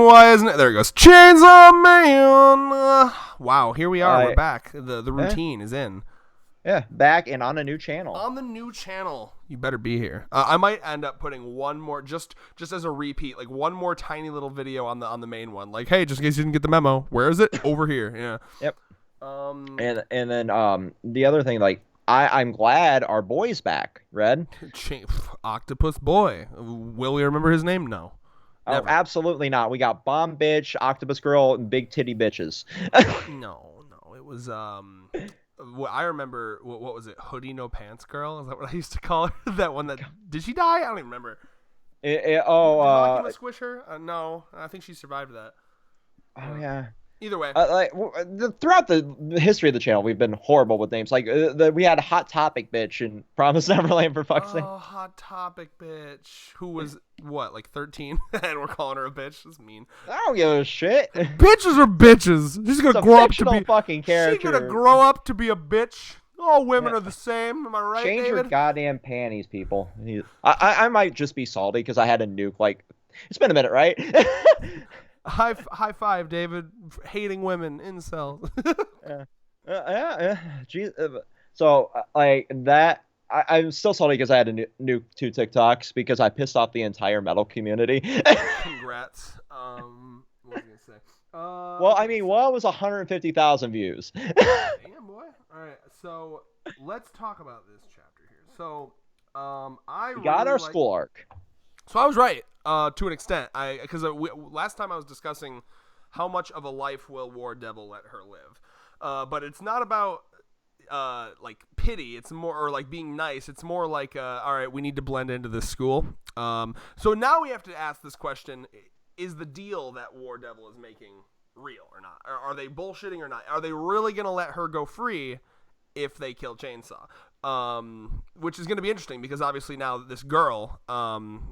Why isn't it? There it goes. Chainsaw Man. Wow, here we are. We're back. The routine is in. Yeah, back and on a new channel. On the new channel. You better be here. I might end up putting one more, just as a repeat, like one more tiny little video on the main one. Like, hey, just in case you didn't get the memo, where is it? Over here. Yeah. Yep. And then the other thing, like, I'm glad our boy's back, Red. Octopus Boy. Will we remember his name? No. Never. Oh, absolutely not. We got Bomb Bitch, Octopus Girl, and Big Titty Bitches. No. It was I remember what was it? Hoodie No Pants Girl? Is that what I used to call her? That one that did she die? I don't even remember. Did Makima squish her? No, I think she survived that. Oh yeah. Either way, throughout the history of the channel, we've been horrible with names. Like we had Hot Topic Bitch and Promise Neverland, for fuck's sake. Oh, Hot Topic Bitch, who was what, like 13, and we're calling her a bitch. That's mean. I don't give a shit. Bitches are bitches. She's gonna grow up to be fucking character. She's gonna grow up to be a bitch. All women are the same. Am I right, Change David? your goddamn panties, people. I might just be salty because I had a nuke. Like, it's been a minute, right? High five, David. Hating women, incel. Yeah. Jeez. So, like, that, I'm still salty because I had to nuke 2 TikToks because I pissed off the entire metal community. Congrats. What was I going to say? Well, I mean, one was 150,000 views. Damn, boy. All right, so let's talk about this chapter here. So, we got our school arc. So I was right. To an extent, because last time I was discussing how much of a life will War Devil let her live, but it's not about like pity. It's more, or like being nice. It's more like all right, we need to blend into this school. So now we have to ask this question: is the deal that War Devil is making real or not? Are they bullshitting or not? Are they really gonna let her go free if they kill Chainsaw? Which is going to be interesting because obviously now this girl,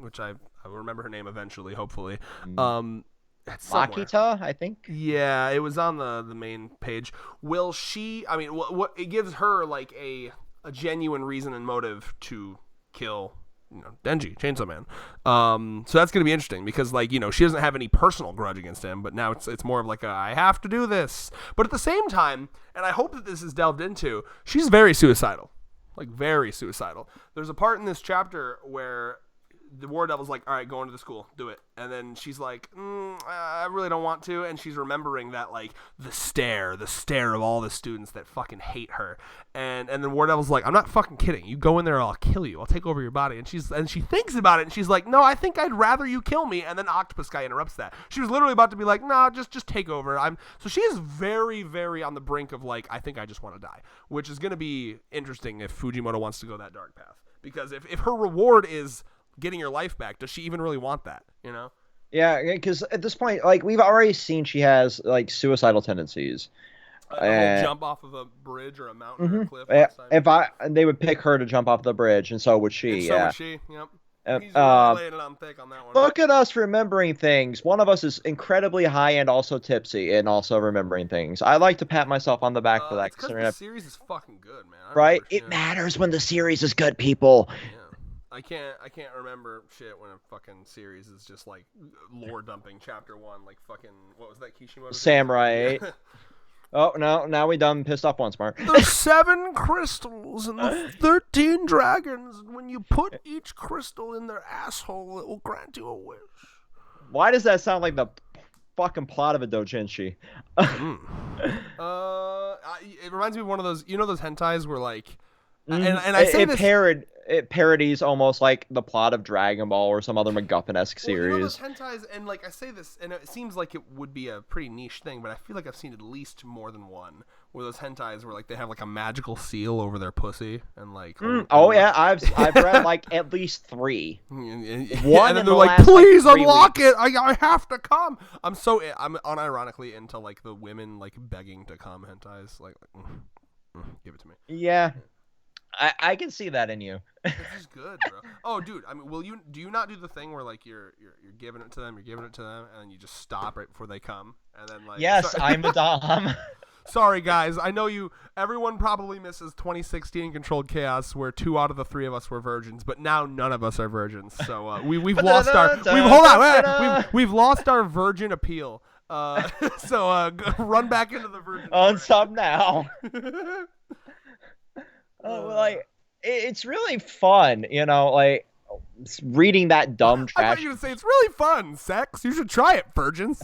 which I will remember her name eventually, hopefully. Makita, I think. Yeah, it was on the main page. Will she? I mean, what it gives her like a genuine reason and motive to kill, Denji, Chainsaw Man. So that's gonna be interesting because, like, she doesn't have any personal grudge against him, but now it's more of like I have to do this. But at the same time, and I hope that this is delved into, she's very suicidal. Like, very suicidal. There's a part in this chapter where the War Devil's like, all right, go into the school, do it. And then she's like, I really don't want to. And she's remembering that, like, the stare of all the students that fucking hate her. And then War Devil's like, I'm not fucking kidding. You go in there, I'll kill you. I'll take over your body. And she thinks about it, and she's like, no, I think I'd rather you kill me. And then Octopus Guy interrupts that. She was literally about to be like, no, just take over. So she is very, very on the brink of, like, I think I just want to die, which is going to be interesting if Fujimoto wants to go that dark path. Because if her reward is getting your life back, does she even really want that? Yeah, because at this point, like, we've already seen she has, like, suicidal tendencies. Jump off of a bridge or a mountain or a cliff. They would pick her to jump off the bridge, and so would she. So would she. Yep. He's really laying it on thick on that one. Look at us remembering things. One of us is incredibly high and also tipsy and also remembering things. I like to pat myself on the back for that. Because the series is fucking good, man. Right? It matters when the series is good, people. Yeah. I can't remember shit when a fucking series is just like lore dumping chapter 1, like fucking, what was that, Kishimoto? Samurai 8. Oh, no, now we done pissed off once, Mark. There's 7 crystals and the 13 dragons. When you put each crystal in their asshole, it will grant you a wish. Why does that sound like the fucking plot of a doujinshi? It reminds me of one of those, those hentais where, like, and I say it parodies almost like the plot of Dragon Ball or some other MacGuffin-esque series. Those hentais, and like I say this, and it seems like it would be a pretty niche thing, but I feel like I've seen at least more than one where those hentais where like they have like a magical seal over their pussy and like. Yeah, I've read like at least 3. One, and then they're like, please unlock it. I have to come. I'm unironically into like the women like begging to come hentais. Like, give it to me. Yeah. I can see that in you. This is good, bro. Oh, dude. I mean, do you not do the thing where like you're giving it to them, and then you just stop right before they come, and then like. Yes, I'm a dom. Sorry, guys. I know everyone probably misses 2016 Controlled Chaos, where 2 out of the 3 of us were virgins, but now none of us are virgins. So we've lost we've lost our virgin appeal. So run back into the virgin. Unsub now. Like it's really fun, like reading that dumb trash. I thought you were gonna say it's really fun. Sex. You should try it, virgins.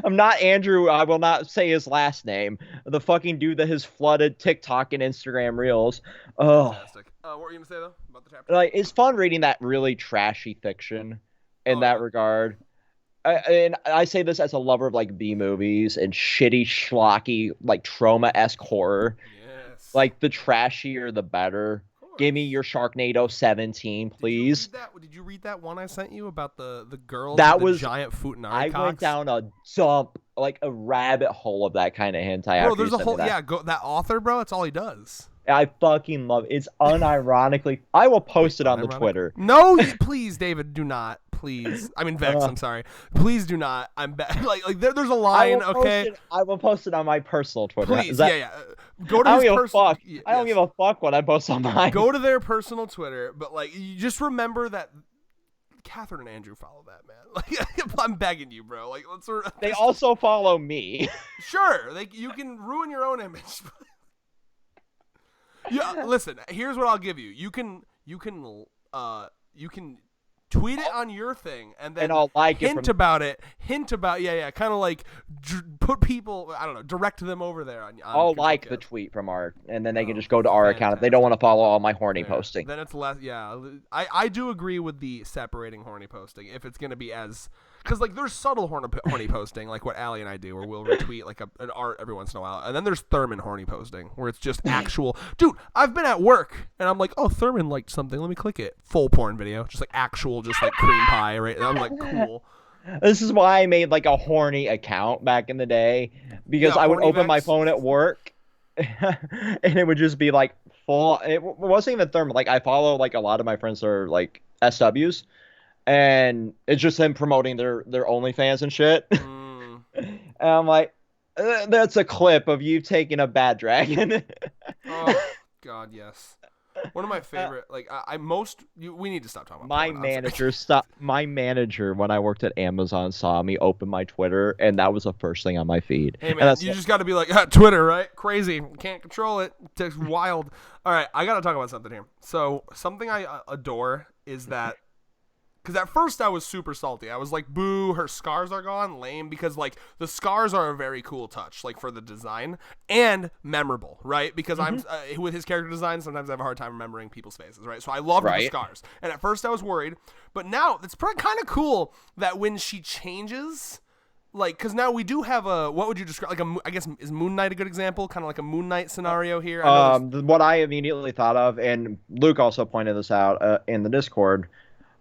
I'm not Andrew. I will not say his last name. The fucking dude that has flooded TikTok and Instagram Reels. Oh, fantastic. What were you gonna say though about the chapter? Like it's fun reading that really trashy fiction in that regard. And I say this as a lover of like B movies and shitty, schlocky, like trauma-esque horror. Yes. Like the trashier, the better. Give me your Sharknado 17, please. Did you read that one I sent you about the girl that with was the giant futanari I cocks? went down a like a rabbit hole of that kind of hentai. Bro, there's a whole that author, bro. That's all he does. I fucking love it. It's unironically. I will post it on the Twitter. No, please, David, do not. Please, I mean Vex. I'm sorry. Please do not. I'm like there's a line. Okay, I will post it on my personal Twitter. Please, yeah. Go to his personal. I don't give a fuck what I post on mine. Go to their personal Twitter, but like, you just remember that Catherine and Andrew follow that man. Like, I'm begging you, bro. Like, They also follow me. Sure, you can ruin your own image. Yeah, listen. Here's what I'll give you. You can tweet it on your thing, and then I'll like hint about, kind of like put people, I don't know, direct them over there. I'll like the tweet from our, and then they can just go to our account if they don't want to follow all my horny posting. Then it's less, I do agree with the separating horny posting if it's going to be as, because like there's subtle horny posting, like what Allie and I do, where we'll retweet like an art every once in a while, and then there's Thurman horny posting, where it's just actual, dude, I've been at work, and I'm like, oh, Thurman liked something, let me click it, full porn video, just like actual, just like cream pie, right? And I'm like, cool. This is why I made like a horny account back in the day, because I would open my phone at work, and it would just be like full, it wasn't even Thurman, like I follow like a lot of my friends are like SWs, and it's just them promoting their OnlyFans and shit. And I'm like, that's a clip of you taking a bad dragon. Oh God, yes. One of my favorite, we need to stop talking about my manager when I worked at Amazon saw me open my Twitter, and that was the first thing on my feed. Hey man, you just got to be like, Twitter, right? Crazy, can't control it. It's wild. All right, I got to talk about something here. So something I adore is that, because at first I was super salty. I was like, boo, her scars are gone, lame, because like the scars are a very cool touch, like for the design, and memorable, right? Because I'm with his character design, sometimes I have a hard time remembering people's faces, right? So I love the scars. And at first I was worried, but now it's kind of cool that when she changes, like, because now we do have what would you describe, like I guess, is Moon Knight a good example? Kind of like a Moon Knight scenario here? What I immediately thought of, and Luke also pointed this out in the Discord,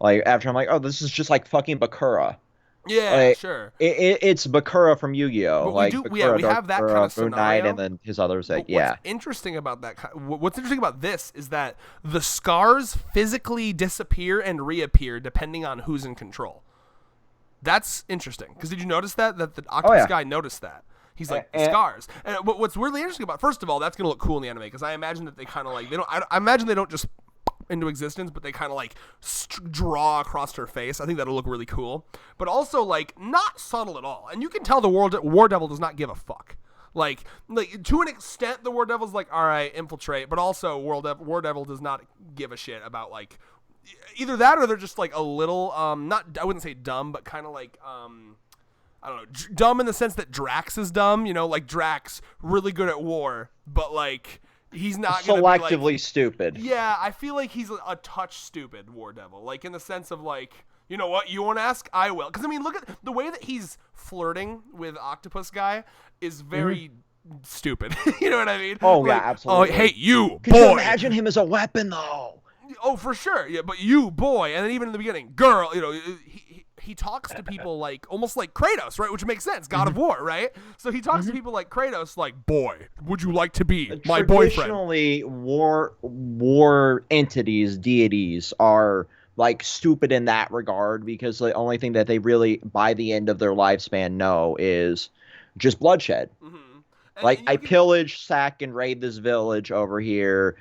like, after I'm like, oh, this is just like fucking Bakura. Yeah, like, sure. It's Bakura from Yu-Gi-Oh! But like, we have that kind of Moon Knight, and then his others, like, What's interesting about this is that the scars physically disappear and reappear depending on who's in control. That's interesting. Because did you notice that the octopus guy noticed that? He's like, scars. And what's really interesting about, first of all, that's going to look cool in the anime, because I imagine that they kind of like, I imagine they don't just into existence, but they kind of like draw across her face. I think that'll look really cool, but also like not subtle at all. And you can tell the War Devil does not give a fuck. Like to an extent, the War Devil's like, all right, infiltrate, but also War Devil does not give a shit about like either that or they're just like a little not, I wouldn't say dumb, but kind of like I don't know, dumb in the sense that Drax is dumb. You know, like Drax really good at war, but like, he's not selectively stupid. Yeah, I feel like he's a touch stupid, War Devil. Like, in the sense of, like, you know what, you want to ask? I will. Because, I mean, look at the way that he's flirting with Octopus Guy is very stupid. You know what I mean? Oh, like, yeah, absolutely. Oh, hey, you, Could boy. you imagine him as a weapon, though? Oh, for sure. Yeah, but you, boy. And then even in the beginning, girl, you know, he talks to people like almost like Kratos, right? Which makes sense. God of War, right? So he talks to people like Kratos, like, boy, would you like to be my boyfriend? Traditionally, war entities, deities are like stupid in that regard, because the only thing that they really, by the end of their lifespan, know is just bloodshed. Like, I pillage, sack, and raid this village over here,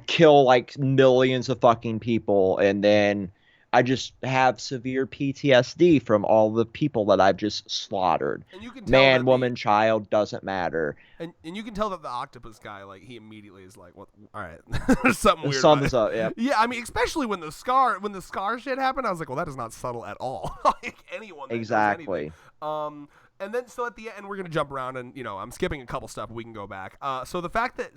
kill like millions of fucking people, and then I just have severe PTSD from all the people that I've just slaughtered. And you can tell man, woman, child, doesn't matter. And you can tell that the octopus guy, like, he immediately is like, "What? All right, there's something weird." Something's up, yeah. Yeah, I mean, especially when the scar shit happened, I was like, "Well, that is not subtle at all." Like anyone. That exactly. And then so at the end, we're gonna jump around, and I'm skipping a couple stuff. But we can go back. So the fact that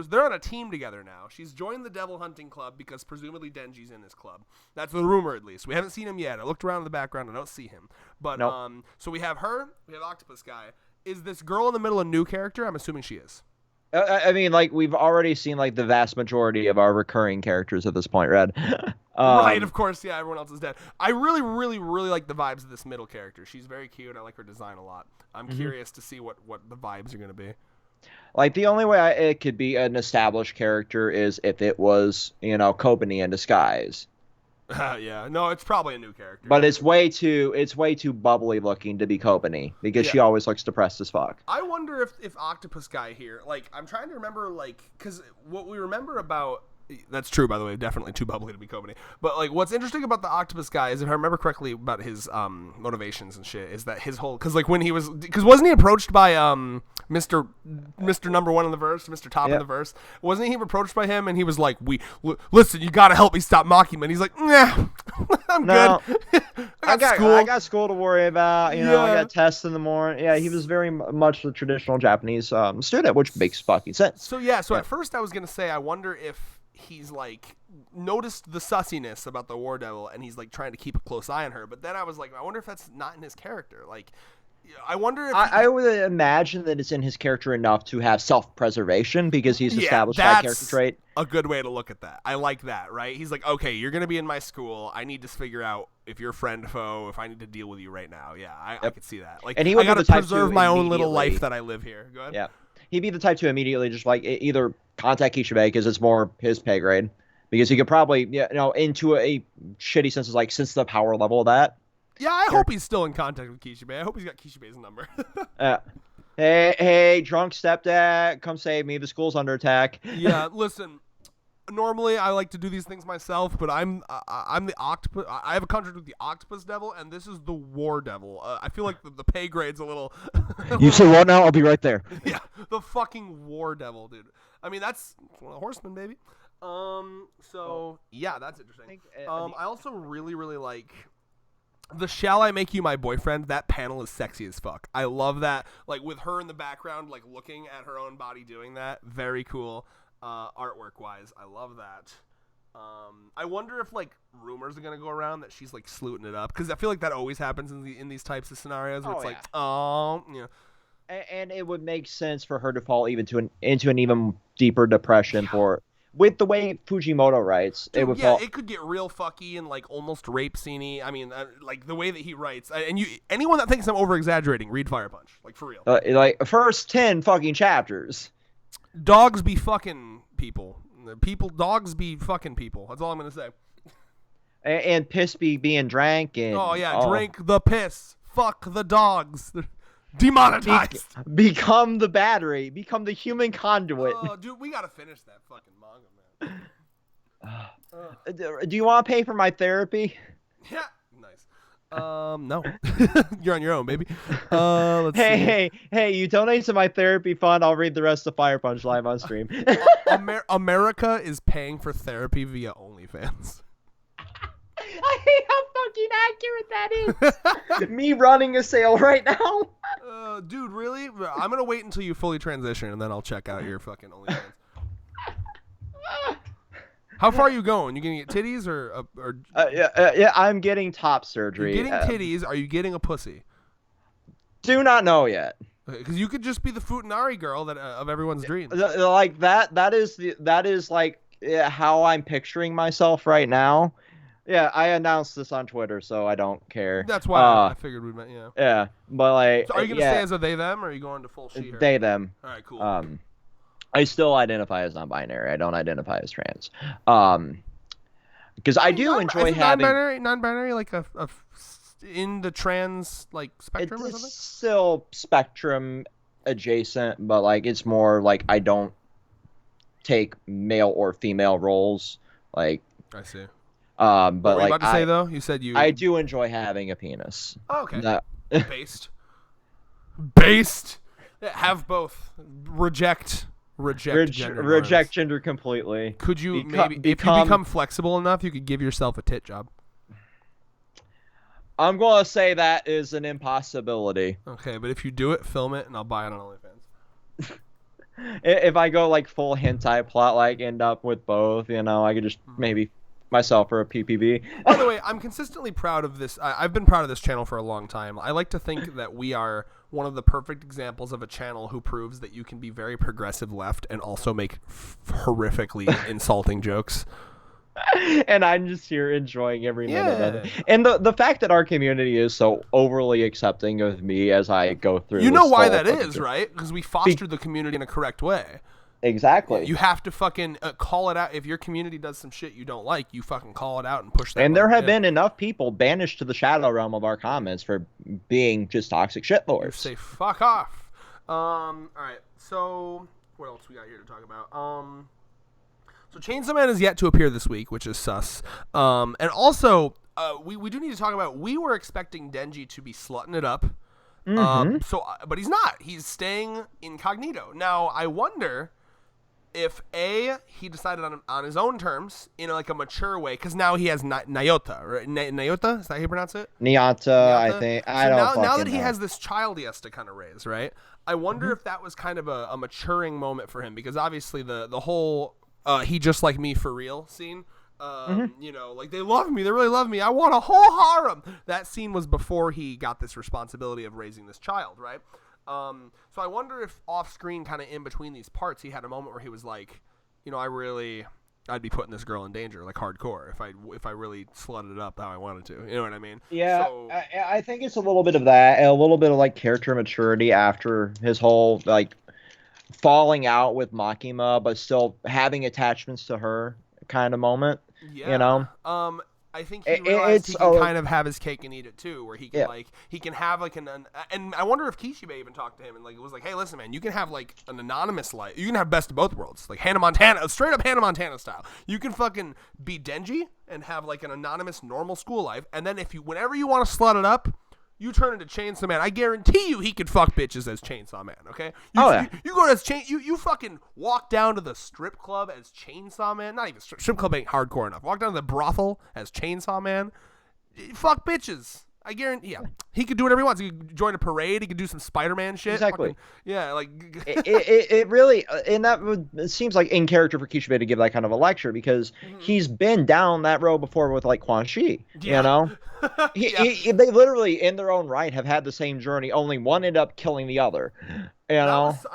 they're on a team together now. She's joined the devil hunting club because presumably Denji's in this club. That's the rumor, at least. We haven't seen him yet. I looked around in the background. I don't see him. But nope. So we have her. We have Octopus Guy. Is this girl in the middle a new character? I'm assuming she is. I mean, like, we've already seen, like, the vast majority of our recurring characters at this point, Red. Right, of course, yeah, everyone else is dead. I really, really, really like the vibes of this middle character. She's very cute. I like her design a lot. I'm curious to see what the vibes are going to be. Like, the only way it could be an established character is if it was, Kobani in disguise. Yeah, no, it's probably a new character. But it's way too bubbly looking to be Kobani because she always looks depressed as fuck. I wonder if Octopus Guy here, like, I'm trying to remember, like, because what we remember about. That's true, by the way. Definitely too bubbly to be Kobani. But like, what's interesting about the Octopus Guy is, if I remember correctly about his motivations and shit, is that his whole wasn't he approached by Mr. Number One in the verse, Mr. Top in the verse? Wasn't he approached by him and he was like, listen, you gotta help me stop mocking him. And he's like, nah, I'm good. I got school to worry about. I got tests in the morning. Yeah, he was very much the traditional Japanese student, which makes fucking sense. So at first I was gonna say, I wonder if he's like noticed the sussiness about the War Devil and he's like trying to keep a close eye on her, but then I was like, I wonder if that's not in his character. Like, I wonder if I would imagine that it's in his character enough to have self-preservation because he's established that character trait. A good way to look at that. I like that, right? He's like, okay, you're gonna be in my school. I need to figure out if you're friend, foe, if I need to deal with you right now. Yeah, I could see that. Like, and I gotta preserve my own little life that I live here. Go ahead. Yeah. He'd be the type to immediately just like either contact Kishibe because it's more his pay grade, because he could probably into a shitty sense of like sense the power level of that. Yeah, I hope he's still in contact with Kishibe. I hope he's got Kishibe's number. Hey, drunk stepdad, come save me. The school's under attack. Yeah, listen. Normally, I like to do these things myself, but I'm the octopus. I have a contract with the Octopus Devil, and this is the War Devil. I feel like the pay grade's a little. You say what now? I'll be right there. Yeah, the fucking War Devil, dude. I mean, that's one of the horsemen, baby. So yeah, that's interesting. I also really, really like the "Shall I Make You My Boyfriend?" That panel is sexy as fuck. I love that. Like, with her in the background, like looking at her own body doing that. Very cool. Artwork wise, I love that. I wonder if like rumors are gonna go around that she's like slooting it up, because I feel like that always happens in these types of scenarios where it's like, oh, yeah. And it would make sense for her to fall into an even deeper depression with the way Fujimoto writes. Dude, it could get real fucky and like almost rape scene-y. I mean, like the way that he writes. And anyone that thinks I'm over exaggerating, read Fire Punch, like for real. Like first 10 fucking chapters. Dogs be fucking people. Dogs be fucking people. That's all I'm gonna say. And piss be being drank. And drink the piss. Fuck the dogs. Demonetized. Become the battery. Become the human conduit. Oh, dude, we gotta finish that fucking manga, man. Do you want to pay for my therapy? Yeah. Nice. No. You're on your own, baby. Let's see. Hey, you donate to my therapy fund, I'll read the rest of Fire Punch live on stream. America is paying for therapy via OnlyFans. I hate how fucking accurate that is. Me running a sale right now. Dude, really? I'm gonna wait until you fully transition, and then I'll check out your fucking OnlyFans. How far are you going? You gonna get titties or? Yeah, I'm getting top surgery. You're getting titties. Are you getting a pussy? Do not know yet. Because you could just be the Futanari girl that of everyone's dreams. Like that. That is like how I'm picturing myself right now. Yeah, I announced this on Twitter, so I don't care. That's why I figured we meant, yeah. Yeah, but like... So are you going to stay as a they, them, or are you going to full she, her? They, them. All right, cool. I still identify as non-binary. I don't identify as trans. Because I do enjoy having... Non-binary, like in the trans, like, spectrum or something? It's still spectrum. adjacent, but like it's more like I don't take male or female roles. Like, I see. What but were you like about to say though? You said I you. do enjoy having a penis. Oh, okay. No. Based. Based. Have both. Reject gender Reject norms. gender completely. Could you maybe, if you Become. become flexible enough, you could give yourself a tit job? I'm gonna say that is an impossibility. Okay, but if you do it, film it, and I'll buy it on OnlyFans. If I go like full hentai plot, like end up with both, I could just maybe myself for a PPB. By the way, I'm consistently proud of this. I've been proud of this channel for a long time. I like to think that we are one of the perfect examples of a channel who proves that you can be very progressive left and also make horrifically insulting jokes. And I'm just here enjoying every minute of it. Yeah. And the fact that our community is so overly accepting of me as I go through. You know this why whole that fucking is, right? Because we foster the community in a correct way. Exactly. You have to fucking call it out. If your community does some shit you don't like, you fucking call it out and push that. And there have been enough people banished to the shadow realm of our comments for being just toxic shitlords. You say fuck off. All right. So what else we got here to talk about? So Chainsaw Man is yet to appear this week, which is sus. And also, we do need to talk about. We were expecting Denji to be slutting it up. But he's not. He's staying incognito. Now I wonder if he decided on his own terms in like a mature way, because now he has Nyota, right? Nyota, is that how you pronounce it? Nyota, I think. I don't now that know. he has this child he has to kind of raise, right? I wonder if that was kind of a maturing moment for him, because obviously the whole he just like me for real scene. Like they love me, they really love me, I want a whole harem. That scene was before he got this responsibility of raising this child, right? So I wonder if off screen, kind of in between these parts, he had a moment where he was like, I'd be putting this girl in danger, like hardcore, if I really slutted it up how I wanted to. You know what I mean? Yeah, so, I think it's a little bit of that, and a little bit of like character maturity after his whole like falling out with Makima, but still having attachments to her kind of moment. Yeah. I think he realized he can kind of have his cake and eat it too, where he can he can have like and I wonder if Kishibe even talked to him and like it was like, hey, listen, man, you can have like an anonymous life, you can have best of both worlds, like Hannah Montana, straight up Hannah Montana style. You can fucking be Denji and have like an anonymous normal school life, and then whenever you want to slut it up, you turn into Chainsaw Man. I guarantee you he could fuck bitches as Chainsaw Man, okay? You go as you fucking walk down to the strip club as Chainsaw Man. Not even strip club ain't hardcore enough. Walk down to the brothel as Chainsaw Man. Fuck bitches. I guarantee. Yeah, he could do whatever he wants. He could join a parade. He could do some Spider-Man shit. Exactly. Fucking, yeah, like it really, and it seems like in character for Kishibe to give that kind of a lecture, because he's been down that road before with like Quan Chi. Yeah. They literally in their own right have had the same journey. Only one ended up killing the other. I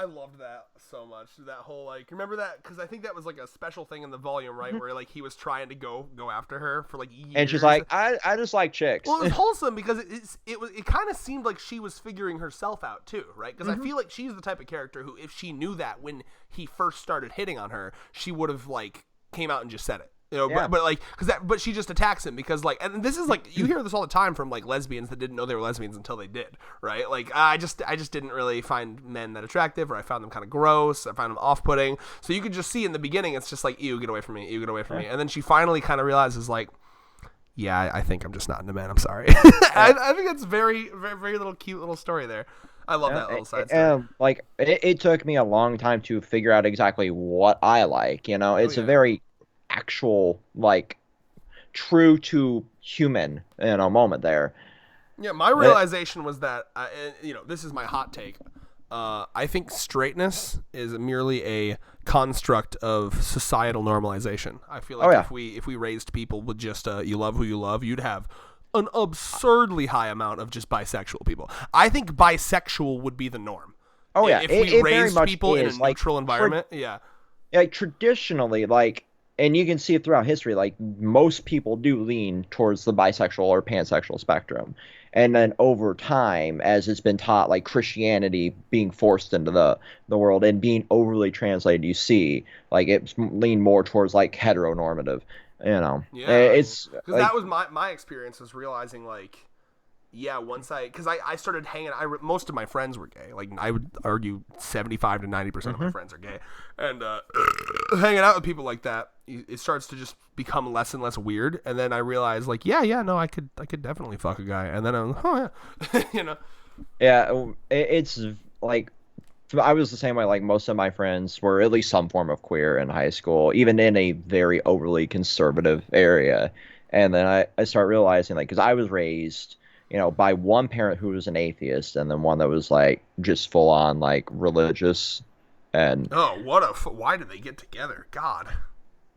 loved that so much. That whole like, remember that, because I think that was like a special thing in the volume, right, where like he was trying to go after her for like years, and she's like, I just like chicks. Well, it was wholesome because it kind of seemed like she was figuring herself out too, right? Because I feel like she's the type of character who, if she knew that when he first started hitting on her, she would have like came out and just said it. But she just attacks him because like, and this is like, you hear this all the time from like lesbians that didn't know they were lesbians until they did, right? Like I just didn't really find men that attractive, or I found them kind of gross. I found them off-putting. So you could just see in the beginning, it's just like, ew, get away from me, ew, get away from me. And then she finally kind of realizes like, yeah, I think I'm just not into men. I'm sorry. I think that's very, very, very little cute little story there. I love that little side story. Like it took me a long time to figure out exactly what I like. It's a very actual, like, true to human moment there. Yeah, my realization was that this is my hot take. I think straightness is merely a construct of societal normalization. I feel like if we raised people with just you love who you love, you'd have an absurdly high amount of just bisexual people. I think bisexual would be the norm. If we raised people in a neutral environment. Like traditionally, like, and you can see it throughout history, like most people do lean towards the bisexual or pansexual spectrum. And then over time, as it's been taught, like Christianity being forced into the world and being overly translated, you see like it's leaned more towards like heteronormative. Yeah, it's because that was my experience, was realizing like yeah, because I started hanging. Most of my friends were gay. Like I would argue 75 to 90% of my friends are gay, and hanging out with people like that, it starts to just become less and less weird. And then I realized, like, yeah, no, I could definitely fuck a guy. And then I'm, oh yeah, you know. Yeah, it's like I was the same way. Like most of my friends were at least some form of queer in high school, even in a very overly conservative area. And then I start realizing, like, because I was raised, by one parent who was an atheist, and then one that was like just full on like religious. And oh, why did they get together? God.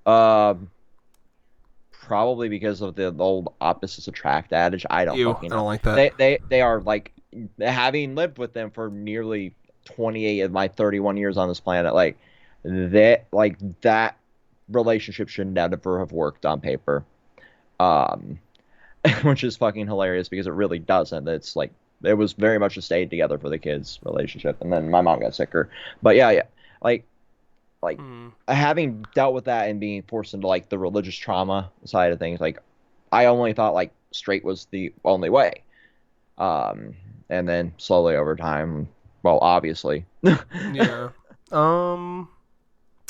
Um, probably because of the old opposites attract adage. I don't Ew, fucking I know. don't like that. They are like, having lived with them for nearly 28 of my 31 years on this planet. That relationship should never have worked on paper. Um, which is fucking hilarious because it really doesn't. It's like it was very much a stayed together for the kids relationship, and then my mom got sicker. But yeah, like like having dealt with that and being forced into like the religious trauma side of things, like I only thought like straight was the only way. And then slowly over time, well, obviously. Yeah.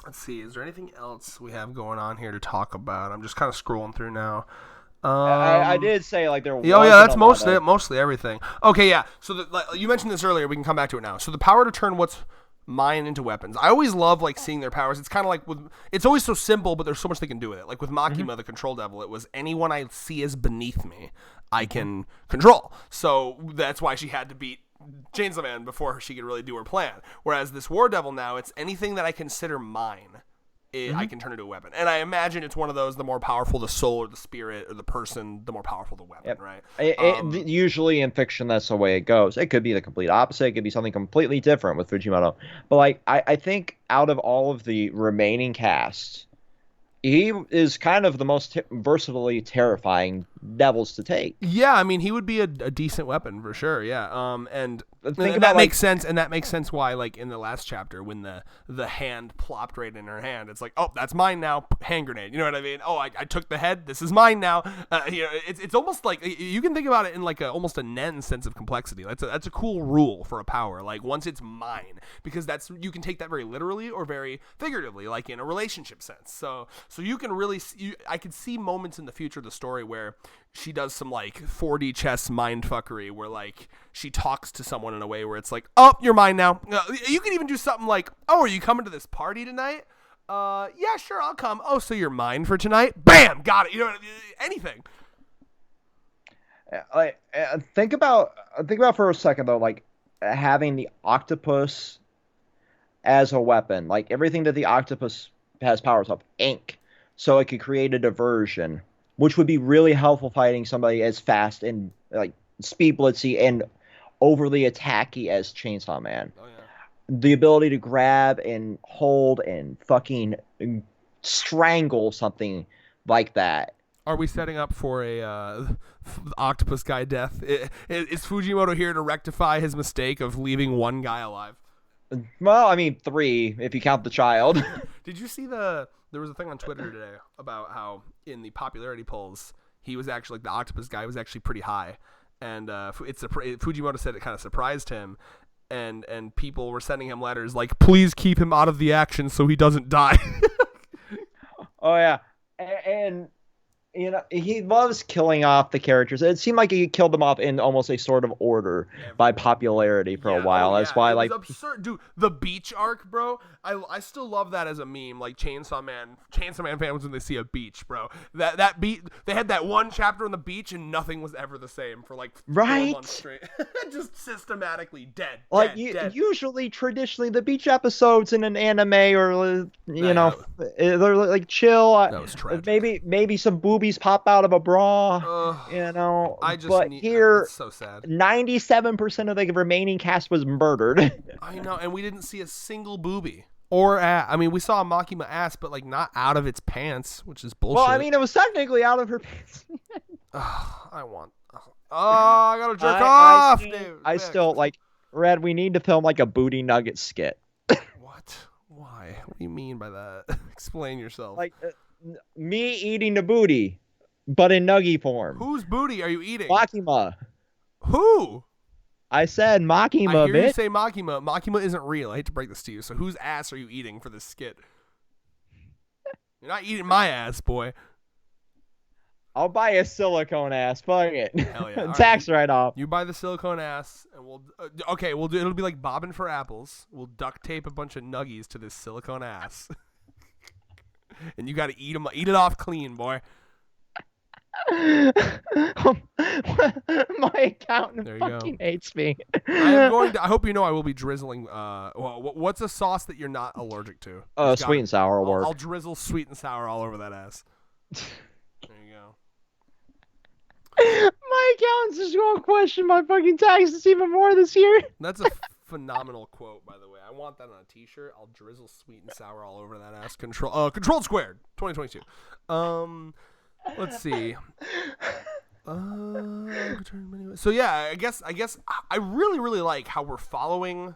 Let's see. Is there anything else we have going on here to talk about? I'm just kind of scrolling through now. I did say like there was. Oh yeah, that's mostly everything. Okay, yeah. So like, you mentioned this earlier. We can come back to it now. So the power to turn what's mine into weapons. I always love like seeing their powers. It's kind of like it's always so simple, but there's so much they can do with it. Like with Makima, the control devil, it was anyone I see as beneath me, I can control. So that's why she had to beat Chainsaw Man before she could really do her plan. Whereas this War Devil now, it's anything that I consider mine. I can turn into a weapon. And I imagine it's one of those, the more powerful the soul or the spirit or the person, the more powerful the weapon, right? Usually in fiction, that's the way it goes. It could be the complete opposite. It could be something completely different with Fujimoto. But like, I think out of all of the remaining cast, he is kind of the most versatily terrifying devils to take. Yeah, I mean, he would be a decent weapon for sure. Yeah, and that makes sense. And that makes sense why, like in the last chapter, when the hand plopped right in her hand, it's like, oh, that's mine now. Hand grenade. You know what I mean? Oh, I took the head. This is mine now. It's almost like you can think about it in like almost a Nen sense of complexity. That's a cool rule for a power. Like once it's mine, because you can take that very literally or very figuratively, like in a relationship sense. So you can really I could see moments in the future of the story where she does some like 4D chess mindfuckery where like she talks to someone in a way where it's like, oh, you're mine now. You can even do something like, oh, are you coming to this party tonight? Yeah, sure, I'll come. Oh, so you're mine for tonight? Bam, got it. You know, anything. Think about for a second though, like having the octopus as a weapon, like everything that the octopus has powers of, ink, so it could create a diversion, which would be really helpful fighting somebody as fast and like speed blitzy and overly attacky as Chainsaw Man. Oh, yeah. The ability to grab and hold and fucking strangle something like that. Are we setting up for a octopus guy death? Is Fujimoto here to rectify his mistake of leaving one guy alive? Well, I mean 3 if you count the child. Did you see there was a thing on Twitter today about how in the popularity polls he was actually, like, the octopus guy was actually pretty high, and Fujimoto said it kind of surprised him, and people were sending him letters like, please keep him out of the action so he doesn't die. Oh yeah, and you know, he loves killing off the characters. It seemed like he killed them off in almost a sort of order by popularity for a while. That's why, like, absurd, dude. The beach arc, bro. I still love that as a meme. Like Chainsaw Man fans when they see a beach, bro. That beat. They had that one chapter on the beach and nothing was ever the same for like 4 months straight. Just systematically dead. Like dead. Usually, traditionally, the beach episodes in an anime or they're like chill. That was tragic. Maybe some boobies pop out of a bra. Here, it's so sad. 97% of the remaining cast was murdered. I know, and we didn't see a single boobie. Or I mean, we saw a Makima ass, but like not out of its pants, which is bullshit. Well, I mean, it was technically out of her pants. I gotta jerk off, dude. I still like, Red. We need to film like a booty nugget skit. What? Why? What do you mean by that? Explain yourself. Like me eating the booty, but in nuggy form. Whose booty are you eating? Makima. Who? I said I Makima, hear you bitch. say Makima. Makima isn't real. I hate to break this to you. So whose ass are you eating for this skit? You're not eating my ass, boy. I'll buy a silicone ass. Fuck it. Hell yeah. All right, Tax write-off. you buy the silicone ass, and we'll okay. We'll do. It'll be like bobbing for apples. We'll duct tape a bunch of nuggies to this silicone ass, and you got to eat them. Eat it off clean, boy. My accountant There you fucking go. hates me. I am going to. I hope you know I will be drizzling. Well, what's a sauce that you're not allergic to? Sweet and sour will work. I'll drizzle sweet and sour all over that ass. There you go. My accountant's just going to question my fucking taxes even more this year. That's a phenomenal quote, by the way. I want that on a T-shirt. I'll drizzle sweet and sour all over that ass. Controlled Squared, 2022. Let's see. So yeah, I guess I really like how we're following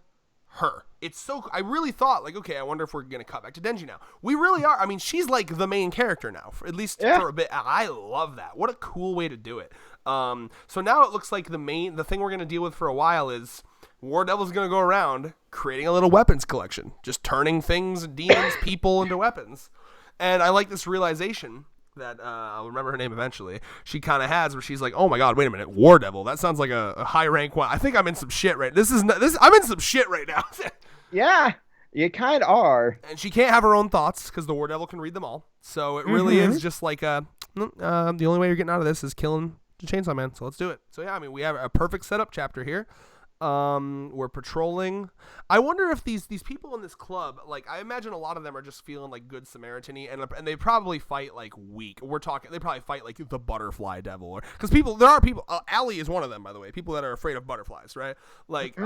her. It's so I really thought like, okay, I wonder if we're gonna cut back to Denji now. We really are. I mean, she's like the main character now, at least for a bit. I love that. What a cool way to do it. So now it looks like the thing we're gonna deal with for a while is War Devil's gonna go around creating a little weapons collection, just turning things, demons, people into weapons. And I like this realization that I'll remember her name eventually. She kind of has where she's like, "Oh my God, wait a minute, War Devil. That sounds like a high rank one. I think I'm in some shit right. I'm in some shit right now." Yeah, you kind of are. And she can't have her own thoughts because the War Devil can read them all. So it really is just like the only way you're getting out of this is killing the Chainsaw Man. So let's do it. So yeah, I mean we have a perfect setup chapter here. We're patrolling. I wonder if these people in this club, like I imagine a lot of them are just feeling like good Samaritan-y, and they probably fight like weak. They probably fight like the butterfly devil, or because there are people. Allie is one of them, by the way. People that are afraid of butterflies, right? Like,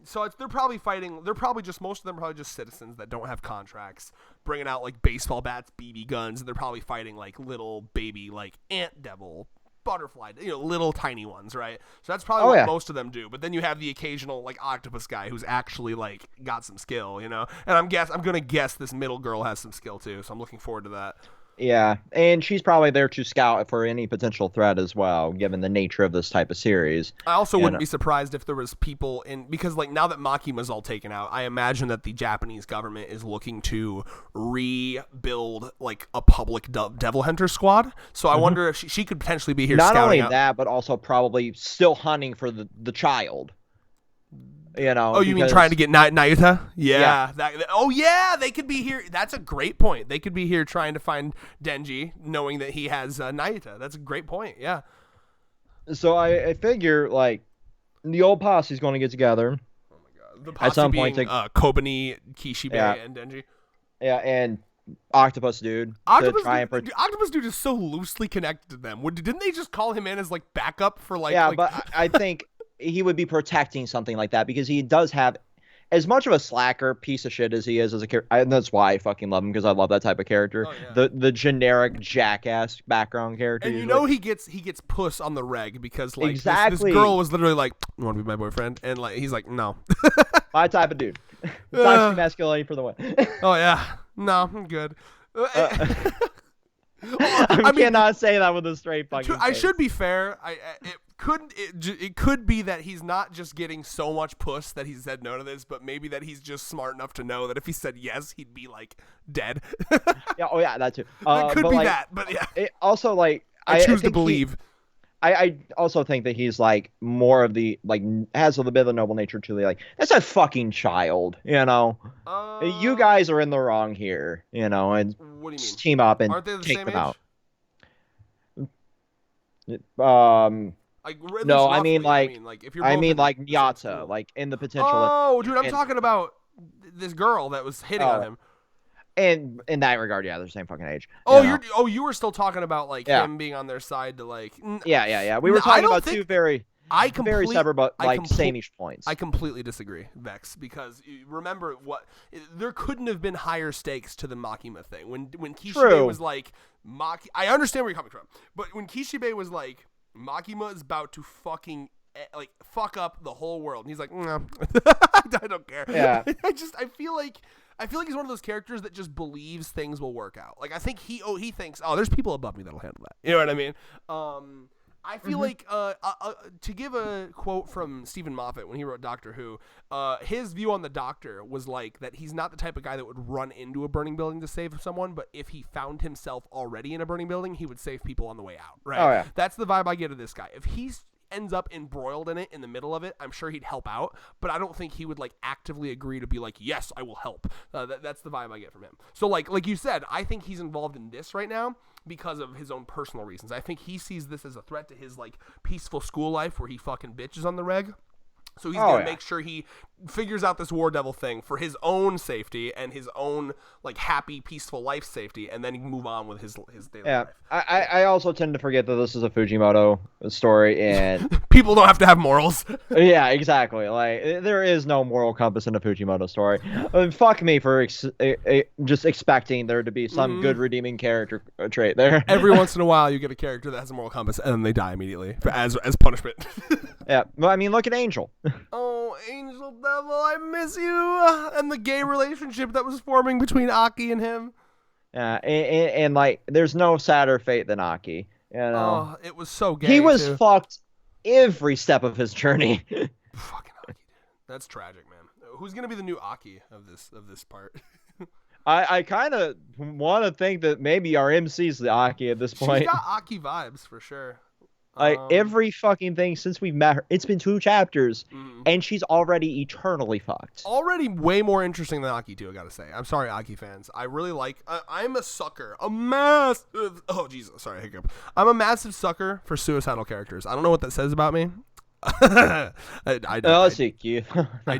so they're probably fighting. They're probably just most of them are probably just citizens that don't have contracts, bringing out like baseball bats, BB guns, and they're probably fighting like little baby like ant devil. Butterfly, little tiny ones, right? So that's probably what most of them do. But then you have the occasional like octopus guy who's actually like got some skill, And I'm gonna guess this middle girl has some skill too. So I'm looking forward to that. Yeah, and she's probably there to scout for any potential threat as well, given the nature of this type of series. I also wouldn't be surprised if there was people because like now that Makima's all taken out, I imagine that the Japanese government is looking to rebuild like a public devil hunter squad. So I wonder if she could potentially be here. Not only out. that, but also probably still hunting for the child. Oh, you mean trying to get Nayuta? Yeah. They could be here. That's a great point. They could be here trying to find Denji, knowing that he has Nayuta. That's a great point. Yeah. So I figure like the old posse's going to get together. Oh my God. The posse at some point, Kobani, Kishibe, and Denji. Yeah, and Octopus Dude. Octopus Dude is so loosely connected to them. Didn't they just call him in as like backup for like? Yeah, but I think he would be protecting something like that because he does have as much of a slacker piece of shit as he is as a character. And that's why I fucking love him because I love that type of character. Oh, yeah. The generic jackass background character. And he gets puss on the reg because like this girl was literally like, "You want to be my boyfriend?" And like he's like, "No." My type of dude. Toxic masculinity for the win. Oh yeah. No, I'm good. I cannot say that with a straight fucking face. I should be fair. It could be that he's not just getting so much puss that he said no to this, but maybe that he's just smart enough to know that if he said yes, he'd be like dead. Yeah, that too. It could be that, but yeah. It also, like I choose to believe. I also think that he's like more of the like has a little bit of the noble nature to the like that's a fucking child, You guys are in the wrong here, and what do you mean? Team up and aren't they the take same them age? out. No, I mean like if you're like Nyata, like in the potential. Oh, dude, I'm talking about this girl that was hitting on him. And in that regard, yeah, they're the same fucking age. You were still talking about like him being on their side to like. Yeah. We were talking about two very separate but like same-ish points. I completely disagree, Vex, because remember there couldn't have been higher stakes to the Makima thing when Kishibe was like I understand where you're coming from, but when Kishibe was like Makima is about to fucking like fuck up the whole world, and he's like, no, I don't care. Yeah, I feel like he's one of those characters that just believes things will work out. Like I think he thinks, there's people above me that'll handle that. You know what I mean? I feel like to give a quote from Stephen Moffat when he wrote Doctor Who, his view on the Doctor was like that he's not the type of guy that would run into a burning building to save someone, but if he found himself already in a burning building, he would save people on the way out. Right? Oh, yeah. That's the vibe I get of this guy. If he's ends up embroiled in it in the middle of it, I'm sure he'd help out, but I don't think he would like actively agree to be like, yes, I will help. That's the vibe I get from him. So like you said, I think he's involved in this right now because of his own personal reasons. I think he sees this as a threat to his like peaceful school life where he fucking bitches on the reg. So he's going to make sure he figures out this War Devil thing for his own safety and his own like happy, peaceful life safety, and then he can move on with his daily life. I also tend to forget that this is a Fujimoto story, and people don't have to have morals. Yeah, exactly. Like there is no moral compass in a Fujimoto story. Fuck me for just expecting there to be some good redeeming character trait there. Every once in a while, you get a character that has a moral compass, and then they die immediately as punishment. Yeah, well, I mean, look at Angel. Oh, Angel Devil, I miss you, and the gay relationship that was forming between Aki and him. Yeah, and like, there's no sadder fate than Aki. You know, it was so gay. He was fucked every step of his journey. Fucking Aki, dude. That's tragic, man. Who's gonna be the new Aki of this part? I kind of want to think that maybe our MC's the Aki at this point. She's got Aki vibes for sure. Like every fucking thing since we've met her, it's been 2 chapters, and she's already eternally fucked. Already way more interesting than Aki 2, I gotta say. I'm sorry, Aki fans. I really like. I'm a sucker, oh Jesus, sorry, hiccup. I'm a massive sucker for suicidal characters. I don't know what that says about me. I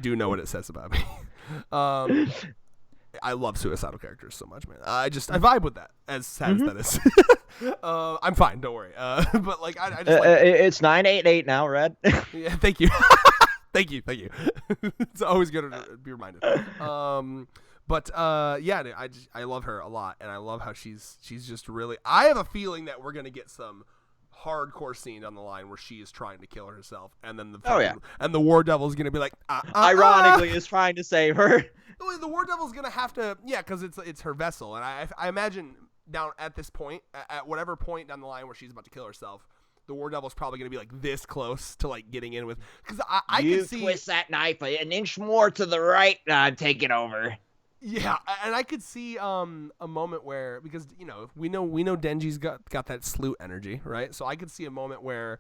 do know what it says about me. I love suicidal characters so much, man. I vibe with that, as sad as that is. I'm fine, don't worry. But like, I just like it's 988 now, Red. Yeah, thank you. thank you. It's always good to be reminded. But yeah, dude, I love her a lot, and I love how she's just really. I have a feeling that we're gonna get some hardcore scene down the line where she is trying to kill herself, and then and the War Devil is gonna be like, ironically, is trying to save her. The War Devil's gonna have to, because it's her vessel, and I imagine down at this point, at whatever point down the line where she's about to kill herself, the War Devil's probably gonna be like this close to like getting in with, because I can see twist that knife an inch more to the right, I'm taking over. Yeah, and I could see a moment where, because we know Denji's got that Slut energy, right? So I could see a moment where,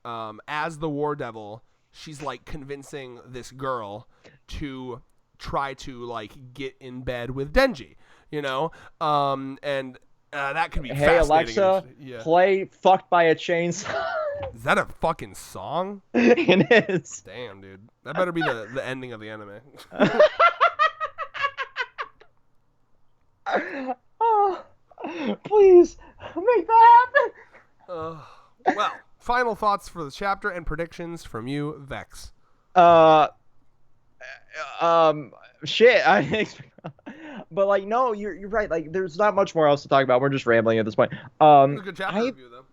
as the War Devil, she's like convincing this girl to try to like get in bed with Denji, and that could be fascinating. Hey Alexa, play "Fucked by a Chainsaw." Is that a fucking song? It is. Damn, dude, that better be the ending of the anime. Oh, please make that happen. Well, final thoughts for the chapter and predictions from you, Vex. Shit, I didn't expect. But like, no, you're right. Like, there's not much more else to talk about. We're just rambling at this point. It's a good chapter review, though.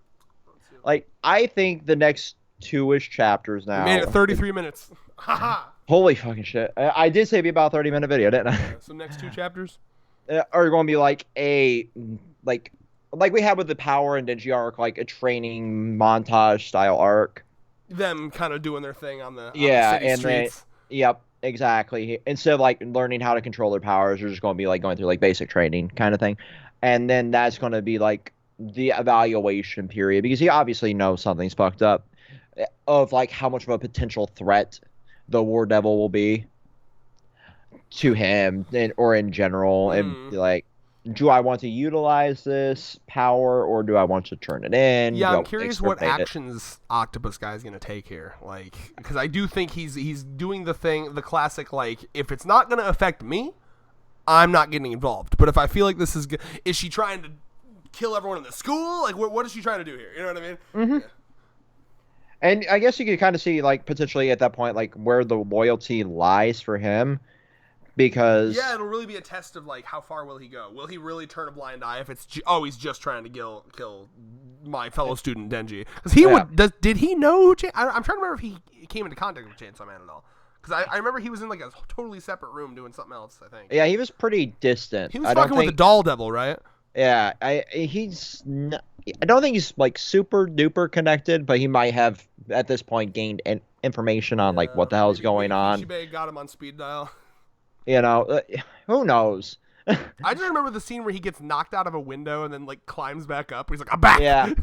Like, I think the next 2-ish chapters now. We made it 33 minutes. Holy fucking shit! I did say it'd be about a 30-minute video, didn't I? Yeah, so next 2 chapters are going to be like like we had with the Power and Denji arc, like a training montage style arc. Them kind of doing their thing on the city streets. Yep. Exactly. Instead of like learning how to control their powers, they're just going to be like going through like basic training kind of thing. And then that's going to be like the evaluation period, because he obviously knows something's fucked up, of like how much of a potential threat the War Devil will be to him or in general. And like, do I want to utilize this power or do I want to turn it in? Yeah, I'm curious what actions Octopus Guy's going to take here. Like, because I do think he's doing the classic, like, if it's not going to affect me, I'm not getting involved. But if I feel like this is she trying to kill everyone in the school? Like, what is she trying to do here? You know what I mean? Mm-hmm. Yeah. And I guess you could kind of see, like, potentially at that point, like, where the loyalty lies for him. Because it'll really be a test of like how far will he go? Will he really turn a blind eye if it's he's just trying to kill my fellow student Denji? Because he did he know? I'm trying to remember if he came into contact with Chainsaw Man at all. Because I remember he was in like a totally separate room doing something else. I think. Yeah, he was pretty distant. He was talking with the Doll Devil, right? Yeah, I don't think he's like super duper connected, but he might have at this point gained information on like Yeah, what the hell is going maybe on. Kishibe got him on speed dial. You know, who knows? I just remember the scene where he gets knocked out of a window and then like climbs back up. He's like, "I'm back." Yeah,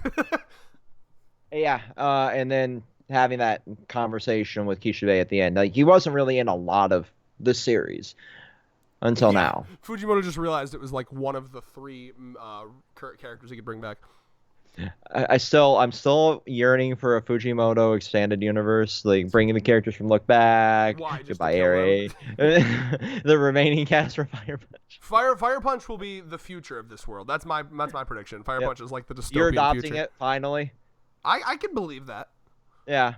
yeah, and then having that conversation with Kishibe at the end, like he wasn't really in a lot of the series until Yeah, now. Fujimoto just realized it was like one of the three characters he could bring back. I'm still yearning for a Fujimoto expanded universe, like bringing the characters from Look Back, Why? Just to Goodbye kill them? Eri, the remaining cast from Fire Punch. Fire Punch will be the future of this world. That's my prediction. Fire Yep. Punch is like the You're dystopian adopting future. it finally. I can believe that. Yeah.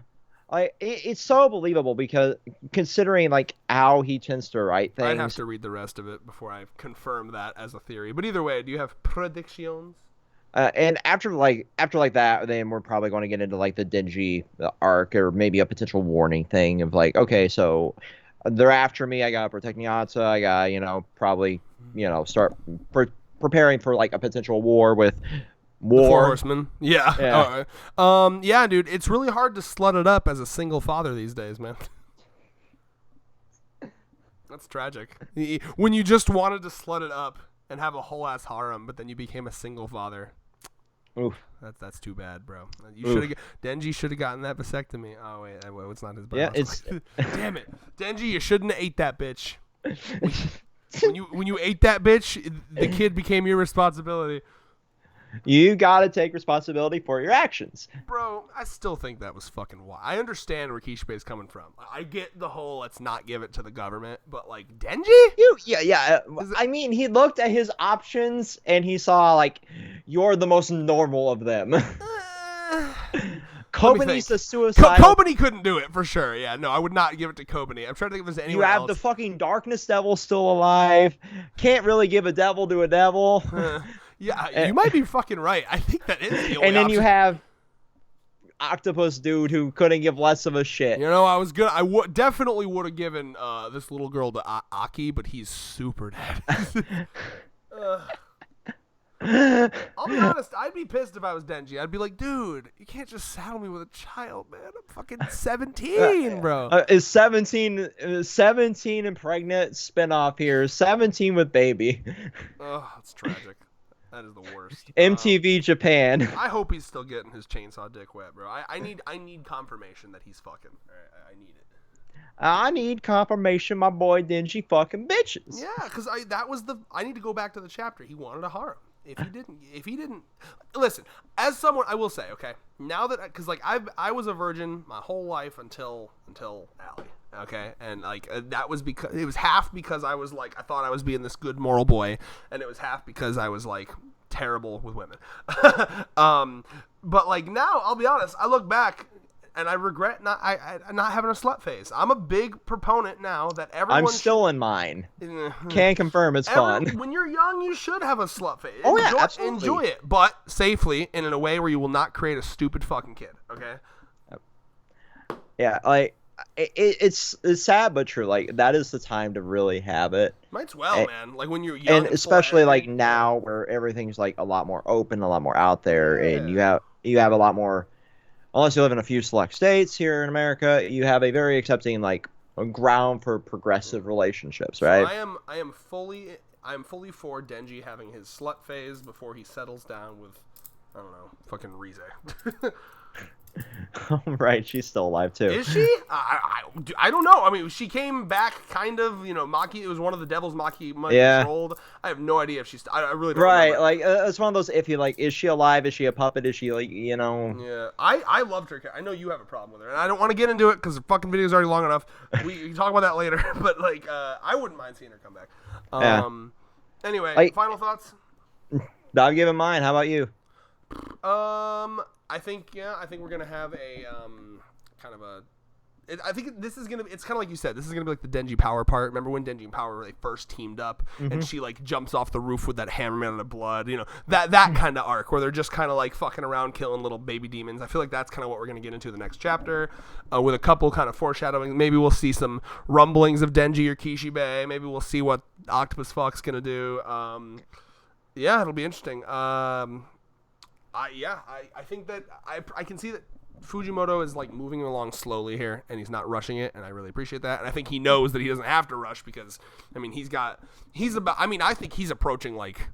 It's so believable because considering like how he tends to write I'd have things. to read the rest of it before I confirm that as a theory. But either way, do you have predictions? And after that, then we're probably going to get into like the Denji arc or maybe a potential warning thing of like, okay, so they're after me. I gotta protect Nyata. I gotta, probably, start preparing for like a potential war with The Four War. Horsemen. Yeah. Yeah. Yeah, dude. It's really hard to slut it up as a single father these days, man. That's tragic. When you just wanted to slut it up and have a whole ass harem, but then you became a single father. Oof. That's too bad, bro. You Oof. should have. Denji should have gotten that vasectomy. Oh wait, it's not his. Yeah, biological- Damn it, Denji, you shouldn't have ate that bitch. When you ate that bitch, the kid became your responsibility. You gotta take responsibility for your actions. Bro, I still think that was fucking wild. I understand where Kishibe is coming from. I get the whole let's not give it to the government, but like Denji? Yeah. I mean, he looked at his options and he saw like you're the most normal of them. Kobani's the suicidal. Kobani couldn't do it for sure. Yeah, no, I would not give it to Kobani. I'm trying to think if there's anyone You have else. the fucking Darkness Devil still alive. Can't really give a devil to a devil. Yeah, you might be fucking right. I think that is the only And then option. you have Octopus Dude who couldn't give less of a shit. You know, I definitely would have given this little girl to Aki, but he's super dead. I'll be honest, I'd be pissed if I was Denji. I'd be like, dude, you can't just saddle me with a child, man. I'm fucking 17, bro. Is 17 and pregnant spinoff here. 17 with baby. Oh, it's tragic. That is the worst. MTV Japan. I hope he's still getting his chainsaw dick wet, bro. I need confirmation that he's fucking. I need it. I need confirmation my boy Denji fucking bitches. Yeah, because I need to go back to the chapter. He wanted a harem. If he didn't, listen. As someone, I will say, okay. Now that, because like I was a virgin my whole life until Allie. Okay, and like that was because it was half because I was like I thought I was being this good moral boy, and it was half because I was like terrible with women. But like now, I'll be honest. I look back. And I regret not having a slut phase. I'm a big proponent now that everyone. I'm still in mine. Can confirm it's fun. When you're young, you should have a slut phase. Oh, yeah, absolutely. Enjoy it, but safely and in a way where you will not create a stupid fucking kid. Okay. Yeah, like it's sad but true. Like that is the time to really have it. Might as well, man. Like when you're young, and especially like now where everything's like a lot more open, a lot more out there, and you have a lot more. Unless you live in a few select states here in America, you have a very accepting like a ground for progressive relationships, right? So I am fully for Denji having his slut phase before he settles down with I don't know, fucking Rize. Right, she's still alive too. Is she? I don't know. I mean, she came back kind of, Maki. It was one of the devils Maki controlled. I have no idea if she's. I really don't. Right, remember. like it's one of those iffy. Like, is she alive? Is she a puppet? Is she like Yeah, I loved her. I know you have a problem with her, and I don't want to get into it because the fucking video's already long enough. We can talk about that later. But like, I wouldn't mind seeing her come back. Anyway, final thoughts. I've given mine. How about you? I think we're gonna have a kind of a. I think this is gonna be. It's kind of like you said. This is gonna be like the Denji Power part. Remember when Denji and Power they first teamed up, and she like jumps off the roof with that hammer made out of blood. That kind of arc where they're just kind of like fucking around, killing little baby demons. I feel like that's kind of what we're gonna get into the next chapter, with a couple kind of foreshadowing. Maybe we'll see some rumblings of Denji or Kishibe. Maybe we'll see what Octopus Fuck's gonna do. Yeah, it'll be interesting. I think that I can see that Fujimoto is like moving along slowly here, and he's not rushing it, and I really appreciate that. And I think he knows that he doesn't have to rush because, I mean, I think he's approaching like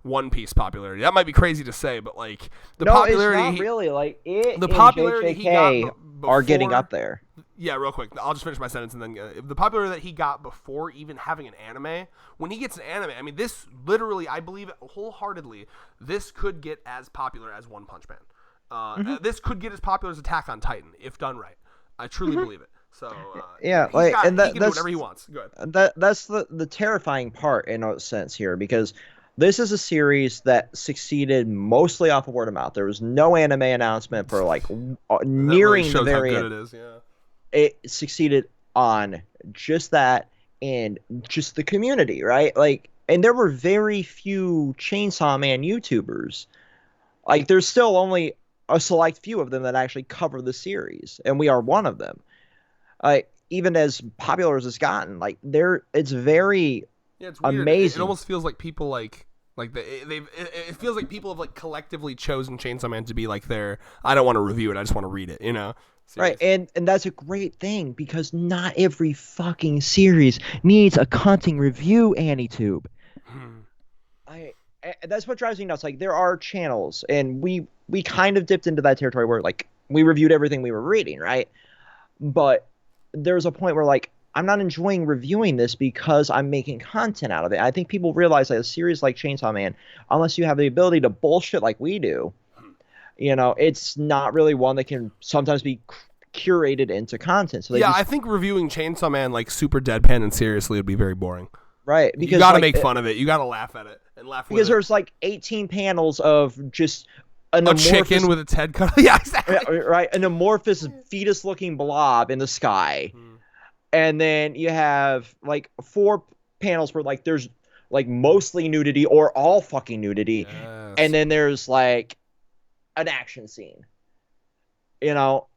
One Piece popularity. That might be crazy to say, but like the popularity, it's not really like it. The popularity he got before, are getting up there. Yeah, real quick, I'll just finish my sentence and then the popularity that he got before even having an anime. When he gets an anime, I mean, this literally, I believe it wholeheartedly, this could get as popular as One Punch Man. This could get as popular as Attack on Titan if done right. I truly believe it. So yeah, he can do whatever he wants. Go ahead. That's the terrifying part in a sense here, because this is a series that succeeded mostly off of word of mouth. There was no anime announcement for like nearing really the very end. It is, yeah. It succeeded on just that and just the community, right? Like, and there were very few Chainsaw Man YouTubers. Like, there's still only a select few of them that actually cover the series, and we are one of them. Even as popular as it's gotten, like it's very it's weird. Amazing. It almost feels like people it feels like people have like collectively chosen Chainsaw Man to be like I don't want to review it, I just want to read it, you know? Series. Right, and that's a great thing, because not every fucking series needs a cunting review, AniTube. That's what drives me nuts. Like, there are channels, and we kind of dipped into that territory where like we reviewed everything we were reading, right? But there's a point where like I'm not enjoying reviewing this because I'm making content out of it. I think people realize that a series like Chainsaw Man, unless you have the ability to bullshit like we do, you know, it's not really one that can sometimes be curated into content. So I think reviewing Chainsaw Man like super deadpan and seriously would be very boring. Right, because you got to make fun of it. You got to laugh at it and laugh with it. Because there's like 18 panels of just a chicken with its head cut. Yeah, exactly. Right, an amorphous fetus-looking blob in the sky, and then you have like 4 panels where like there's like mostly nudity or all fucking nudity, and then there's like an action scene. You know,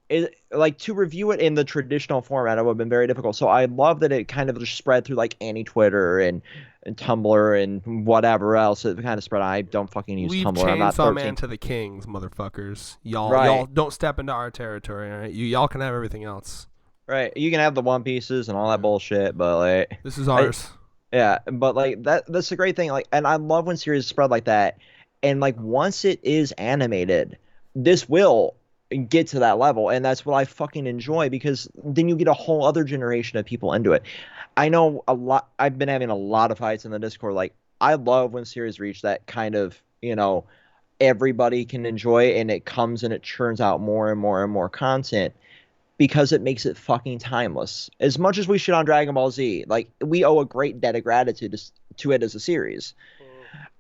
like to review it in the traditional format, it would have been very difficult. So I love that it kind of just spread through like Twitter and Tumblr and whatever else it kind of spread. I don't fucking use Leave Tumblr. Chainsaw I'm not 13. Man to the kings, motherfuckers. Y'all don't step into our territory. All right, y'all can have everything else. Right, you can have the One Pieces and all that bullshit, but like this is ours. Yeah, but like that's a great thing. Like, and I love when series spread like that. And like once it is animated, this will get to that level, and that's what I fucking enjoy, because then you get a whole other generation of people into it. I know a lot. I've been having a lot of fights in the Discord. Like, I love when series reach that kind of, you know, everybody can enjoy it, and it comes and it churns out more and more and more content, because it makes it fucking timeless. As much as we shit on Dragon Ball Z, like, we owe a great debt of gratitude to it as a series.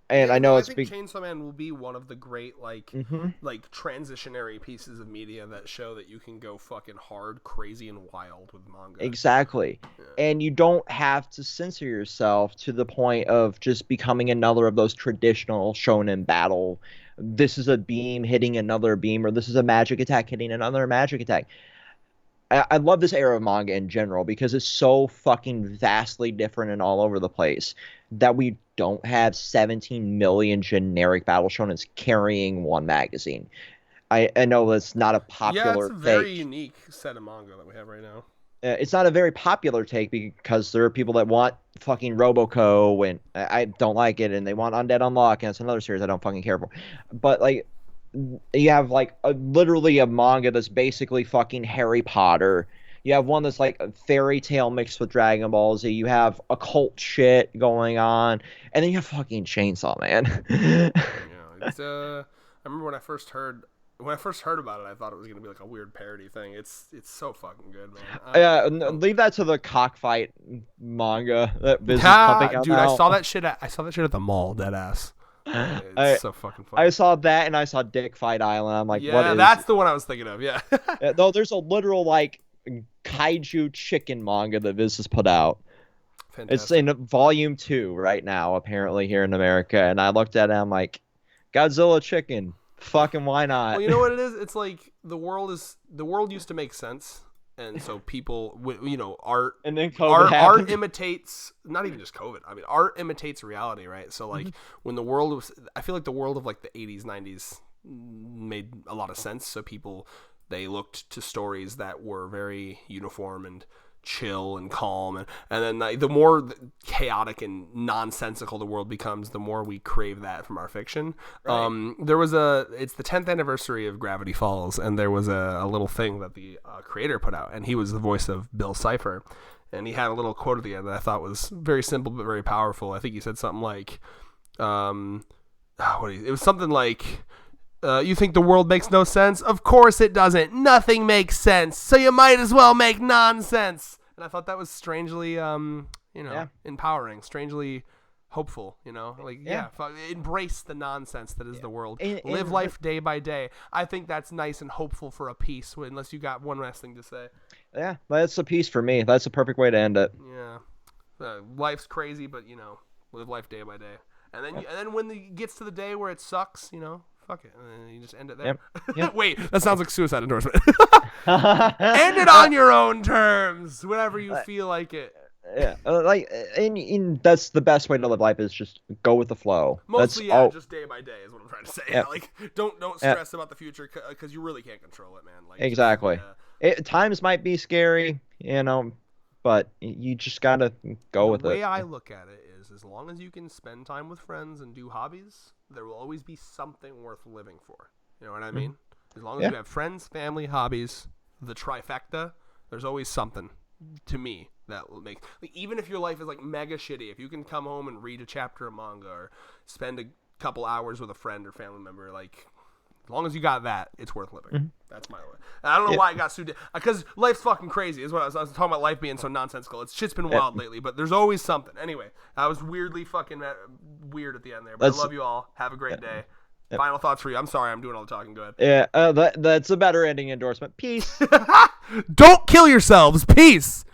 And I know I think Chainsaw Man will be one of the great like transitionary pieces of media that show that you can go fucking hard, crazy, and wild with manga. Exactly. Yeah. And you don't have to censor yourself to the point of just becoming another of those traditional shonen battle. This is a beam hitting another beam, or this is a magic attack hitting another magic attack. I love this era of manga in general because it's so fucking vastly different and all over the place that we don't have 17 million generic battle shonens carrying one magazine. I know that's not a popular take. Yeah, it's a very unique set of manga that we have right now. It's not a very popular take because there are people that want fucking Roboco, and I don't like it, and they want Undead Unlock, and it's another series I don't fucking care for. But like, you have like literally a manga that's basically fucking Harry Potter. You have one that's like a fairy tale mixed with Dragon Ball Z. You have occult shit going on, and then you have fucking Chainsaw Man. It's I remember when I first heard about it, I thought it was gonna be like a weird parody thing. It's so fucking good, man. Leave that to the cockfight manga that Biz is pumping out dude, now. I saw that shit at the mall, deadass. It's so fucking funny. I saw that, and I saw Dick Fight Island. I'm like, yeah, what is that's the one I was thinking of. Yeah. No, there's a literal like kaiju chicken manga that Viz has put out. Fantastic. It's in volume 2 right now, apparently, here in America. And I looked at it, and I'm like, Godzilla chicken. Fucking why not? Well, you know what it is? It's like the world used to make sense, and so people, art. And then COVID Art imitates, not even just COVID. I mean, art imitates reality, right? So like when the world was, I feel like the world of like the 80s, 90s made a lot of sense. So people, they looked to stories that were very uniform and chill and calm, and then the more chaotic and nonsensical the world becomes, the more we crave that from our fiction. Right. It's the 10th anniversary of Gravity Falls, and there was a little thing that the creator put out, and he was the voice of Bill Cipher, and he had a little quote at the end that I thought was very simple but very powerful. I think he said something like, it was something like, you think the world makes no sense? Of course it doesn't. Nothing makes sense. So you might as well make nonsense. And I thought that was strangely, empowering, strangely hopeful, embrace the nonsense that is the world. Live life day by day. I think that's nice and hopeful for a piece, unless you got one last thing to say. Yeah, that's a piece for me. That's a perfect way to end it. Yeah. Life's crazy, but, live life day by day. And then when it gets to the day where it sucks, fuck it. And then you just end it there. Yep. Wait, that sounds like suicide endorsement. End it on your own terms, whenever you feel like it. Yeah, that's the best way to live life, is just go with the flow. Mostly, just day by day is what I'm trying to say. Yep. Like, don't stress about the future, because you really can't control it, man. Like, exactly. Times might be scary, but you just gotta go with it. The way I look at it is, as long as you can spend time with friends and do hobbies, there will always be something worth living for. You know what I mean? As long as you have friends, family, hobbies, the trifecta, there's always something, to me, that will make, like, even if your life is like mega shitty, if you can come home and read a chapter of manga or spend a couple hours with a friend or family member, like, as long as you got that, it's worth living. That's my way. I don't know why I got so because life's fucking crazy. Is what I was talking about, life being so nonsensical. Shit's been wild lately, but there's always something. Anyway, I was weirdly fucking weird at the end there, but I love you all. Have a great day. Final thoughts for you. I'm sorry, I'm doing all the talking. Go ahead. Yeah, that's a better ending endorsement. Peace. Don't kill yourselves. Peace.